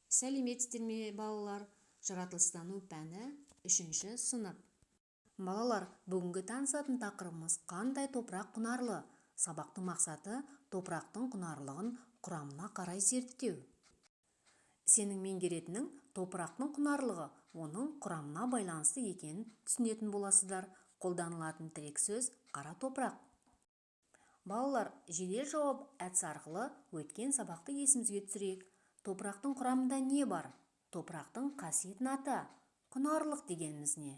Сәлеметсіздер ме, балалар? Жаратылыстану пәні 3-ші сынып. Балалар, бүгінгі танысатын тақырыбымыз қандай топырақ құнарлы? Сабақтың мақсаты топырақтың құнарлығын құрамына қарай зерттеу. Сенің меңгеретінің топырақтың құнарлығы оның құрамына байланысты екенін түсінетін боласыздар. Қолданылатын тірек сөз қара топырақ. Балалар, жедел жауап әдісі арқылы өткен сабақты есімізге түсірейік. Топырақтың құрамында не бар? Топырақтың қасиетін ата. Құнарлық дегеніміз не?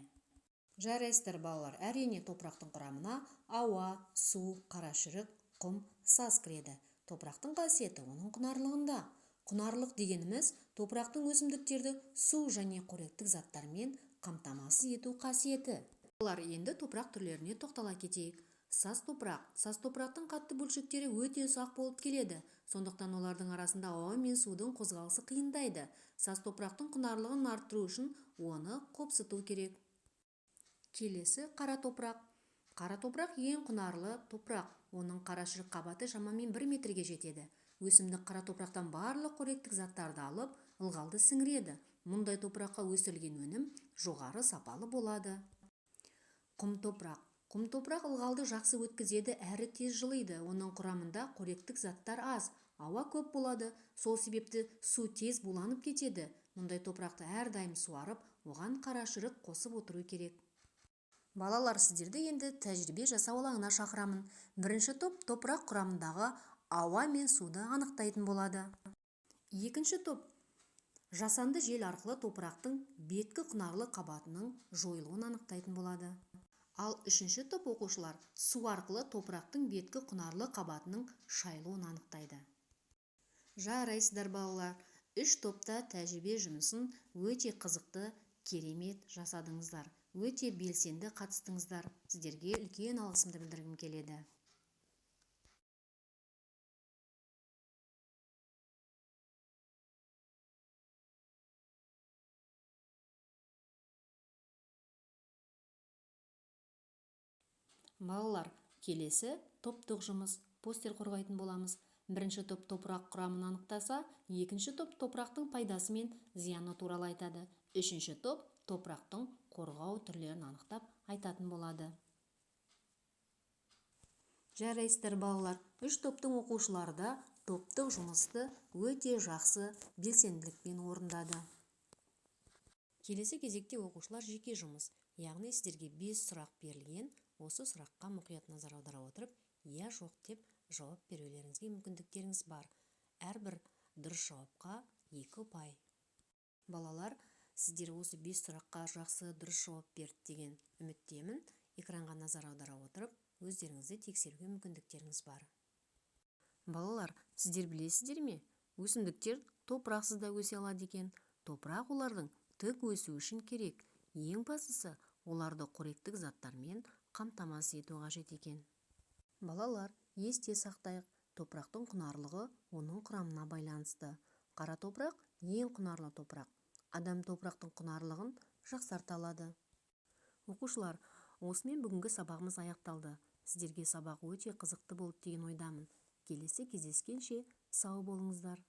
Жарайсыздар балалар, әрине топырақтың құрамына ауа, су, қарашірік, құм, саз кіреді. Топырақтың қасиеті оның құнарлығында. Құнарлық дегеніміз топырақтың өсімдіктерді су және қоректік заттармен қамтамасыз ету қасиеті. Балалар, енді топырақ түрлеріне тоқтала кетейік. Саз топырақ. Саз топырақтың қатты бөлшектері өте ұсақ болып келеді. Сондықтан олардың арасында ауа мен судың қозғалысы қиындайды. Саз топырақтың құнарлығын арттыру үшін оны қопсыту керек. Келесі қара топырақ. Қара топырақ ең құнарлы топырақ. Оның қарашірік қабаты шамамен 1 метрге жетеді. Өсімдік қара топырақтан барлық қоректік заттарды алып, ылғалды сіңіреді. Мұндай топыраққа өсірілген өнім жоғары сапалы болады. Құм топырақ. Құм топырақ ылғалды жақсы өткізеді әрі тез жылиды. Оның құрамында қоректік заттар аз, ауа көп болады. Сол себепті су тез буланып кетеді. Мұндай топырақты әрдайым суарып, оған қарашірік қосып отыру керек. Балалар, сіздерді енді тәжірибе жасау алаңына шақырамын. Бірінші топ топырақ құрамындағы ауа мен суды анықтайтын болады. Екінші топ жасанды жел арқылы топырақтың беткі құнарлы қабатының жойылуын анықтайтын болады. Ал үшінші топ оқушылар су арқылы топырақтың беткі құнарлы қабатының шайылуын анықтайды. Жарайсыздар балалар, 3 топта тәжірибе жұмысын өте қызықты, керемет жасадыңыздар. Өте белсенді қатыстыңыздар. Сіздерге үлкен алғысымды білдіргім келеді. Балалар, келесі топтық жұмыс. Постер қорғайтын боламыз. Бірінші топ топырақ құрамын анықтаса, екінші топ топырақтың пайдасы мен зияны туралы айтады. Үшінші топ топырақтың қорғау түрлерін анықтап айтатын болады. Жарайсыздар балалар, 3 топтың оқушылары да топтық жұмысты өте жақсы белсенділікпен орындады. Келесі кезекте оқушылар жеке жұмыс, яғни сіздерге 5 сұрақ берілген. Осы сұраққа мұқият назар аудара отырып, иә жоқ деп жауап берулеріңізге мүмкіндіктеріңіз бар. Әрбір дұрыс жауапқа 2 ұпай. Балалар, сіздер осы 5 сұраққа жақсы дұрыс жауап берді деген үміттемін. Экранға назар аудара отырып, өздеріңізді тексеруге мүмкіндіктеріңіз бар. Балалар, сіздер білесіздер ме? Өсімдіктер топырақсыз да өсе алады екен. Топырақ олардың тік өсу үшін керек. Ең бастысы, оларды қоректік заттармен қамтамасыз ету қажет екен. Балалар, есте сақтайық, топырақтың құнарлығы оның құрамына байланысты. Қара топырақ ең құнарлы топырақ. Адам топырақтың құнарлығын жақсарта алады. Оқушылар, осымен бүгінгі сабағымыз аяқталды. Сіздерге сабақ өте қызықты болды деген ойдамын. Келесі кездескенше сау болыңыздар.